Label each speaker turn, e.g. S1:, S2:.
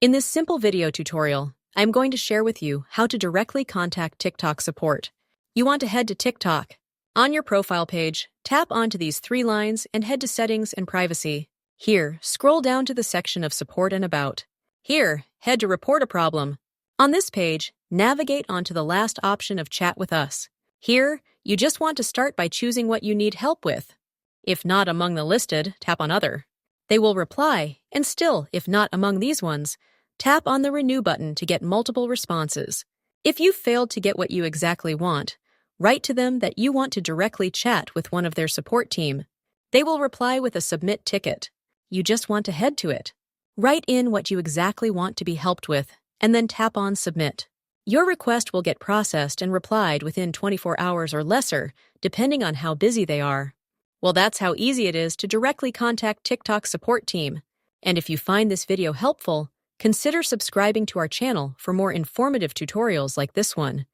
S1: In this simple video tutorial, I'm going to share with you how to directly contact TikTok support. You want to head to TikTok. On your profile page, tap onto these three lines and head to Settings and Privacy. Here, scroll down to the section of Support and About. Here, head to Report a Problem. On this page, navigate onto the last option of Chat with Us. Here, you just want to start by choosing what you need help with. If not among the listed, tap on Other. They will reply, and still, if not among these ones, tap on the Renew button to get multiple responses. If you've failed to get what you exactly want, write to them that you want to directly chat with one of their support team. They will reply with a Submit ticket. You just want to head to it. Write in what you exactly want to be helped with, and then tap on Submit. Your request will get processed and replied within 24 hours or lesser, depending on how busy they are. Well, that's how easy it is to directly contact TikTok support team. And if you find this video helpful, consider subscribing to our channel for more informative tutorials like this one.